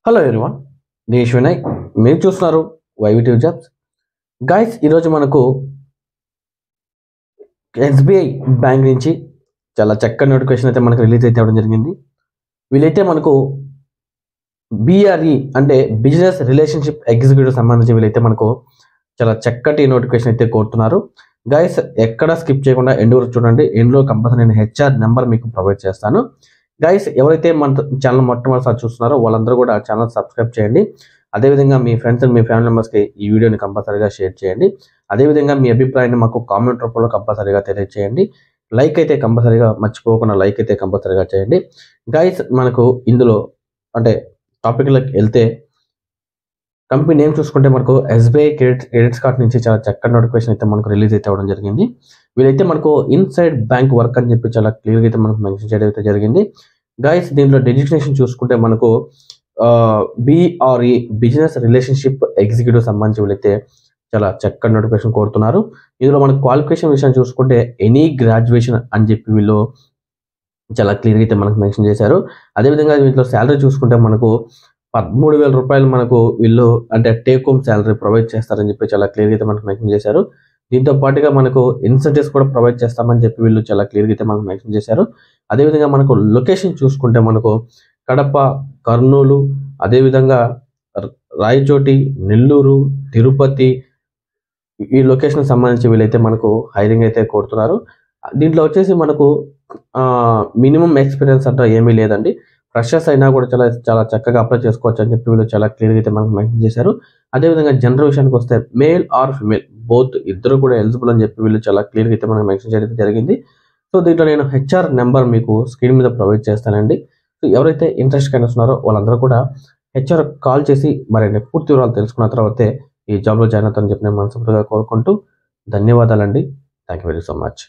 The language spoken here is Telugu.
హలో ఎవ్రీవన్, నేను వినయ్. మీరు చూస్తున్నారు వైవిటీ జాబ్స్. గైస్, ఈరోజు మనకు ఎస్బీఐ బ్యాంక్ నుంచి చాలా చక్కని నోటిఫికేషన్ అయితే మనకు రిలీజ్ అయితే అవ్వడం జరిగింది. వీళ్ళైతే మనకు బీఆర్ఈ అంటే బిజినెస్ రిలేషన్షిప్ ఎగ్జిక్యూటివ్ సంబంధించి వీళ్ళైతే మనకు చాలా చక్కటి నోటిఫికేషన్ అయితే కోరుతున్నారు. గైస్, ఎక్కడ స్కిప్ చేయకుండా ఎండ్ వరకు చూడండి. ఎండ్లో కంపల్సరీ నేను హెచ్ఆర్ నెంబర్ మీకు ప్రొవైడ్ చేస్తాను. గైస్, ఎవరైతే మన ఛానల్ మొట్టమొదటిసారి చూస్తున్నారో వాళ్ళందరూ కూడా ఛానల్ సబ్స్క్రైబ్ చేయండి. అదేవిధంగా మీ ఫ్రెండ్స్ అండ్ మీ ఫ్యామిలీ మెంబర్స్కి ఈ వీడియోని కంపల్సరీగా షేర్ చేయండి. అదేవిధంగా మీ అభిప్రాయాన్ని మాకు కామెంట్ రూపంలో కంపల్సరీగా తెలియజేయండి. లైక్ అయితే కంపల్సరీగా మర్చిపోకుండా లైక్ అయితే కంపల్సరీగా చేయండి. గైస్, మనకు ఇందులో అంటే టాపిక్లోకి వెళ్తే కంపెనీ నేమ్ చూసుకుంటే మనకు ఎస్బీఐ క్రెడిట్స్ కార్డ్ నుంచి చాలా చక్కటి నోటిఫికేషన్ అయితే మనకు రిలీజ్ అయితే అవ్వడం జరిగింది. వీళ్ళైతే మనకు ఇన్సైడ్ బ్యాంక్ వర్క్ అని చెప్పి చాలా క్లియర్గా అయితే మనకు మెన్షన్ చేయడం అయితే జరిగింది. గైస్, దీంట్లో డెసిగ్నేషన్ చూసుకుంటే మనకు బీఆర్ఈ బిజినెస్ రిలేషన్షిప్ ఎగ్జిక్యూటివ్ సంబంధించి వీళ్ళైతే చాలా చక్కటి నోటిఫికేషన్ కోరుతున్నారు. ఇందులో మనకు క్వాలిఫికేషన్ విషయం చూసుకుంటే ఎనీ గ్రాడ్యుయేషన్ అని చెప్పి వీళ్ళు చాలా క్లియర్గా అయితే మనకు మెన్షన్ చేశారు. అదేవిధంగా వీటిలో శాలరీ చూసుకుంటే మనకు 13,000 రూపాయలు మనకు వీళ్ళు అంటే టేక్ హోమ్ శాలరీ ప్రొవైడ్ చేస్తారని చెప్పి చాలా క్లియర్గా అయితే మనకు మెన్షన్ చేశారు. దీంతో పాటుగా మనకు ఇన్సెంటివ్స్ కూడా ప్రొవైడ్ చేస్తామని చెప్పి వీళ్ళు చాలా క్లియర్గా అయితే మనకు మెన్షన్ చేశారు. అదేవిధంగా మనకు లొకేషన్ చూసుకుంటే మనకు కడప, కర్నూలు, అదేవిధంగా రాయచోటి, నెల్లూరు, తిరుపతి ఈ లొకేషన్ సంబంధించి వీళ్ళైతే మనకు హైరింగ్ అయితే కోరుతున్నారు. దీంట్లో వచ్చేసి మనకు మినిమం ఎక్స్పీరియన్స్ అంటే ఏమీ లేదండి. ఫ్రెషర్స్ అయినా కూడా చాలా చాలా చక్కగా అప్లై చేసుకోవచ్చు అని చెప్పి వీళ్ళు చాలా క్లియర్గా అయితే మనకు మెన్షన్ చేశారు. అదేవిధంగా జెండర్ విషయానికి వస్తే మేల్ ఆర్ ఫిమేల్ బోత్ ఇద్దరు కూడా ఎలిజిబుల్ అని చెప్పి వీళ్ళు చాలా క్లియర్గా అయితే మనకు మెన్షన్ చేయడం జరిగింది. సో దీంట్లో నేను హెచ్ఆర్ నెంబర్ మీకు స్క్రీన్ మీద ప్రొవైడ్ చేస్తానండి. సో ఎవరైతే ఇంట్రెస్ట్ కనిపిస్తున్నారో వాళ్ళందరూ కూడా హెచ్ఆర్ కాల్ చేసి మరిన్ని పూర్తి వివరాలు తెలుసుకున్న తర్వాతే ఈ జాబ్లో జాయిన్ అవుతారని చెప్పి నేను మనస్ఫూర్తిగా కోరుకుంటూ ధన్యవాదాలండి. Thank you very so much.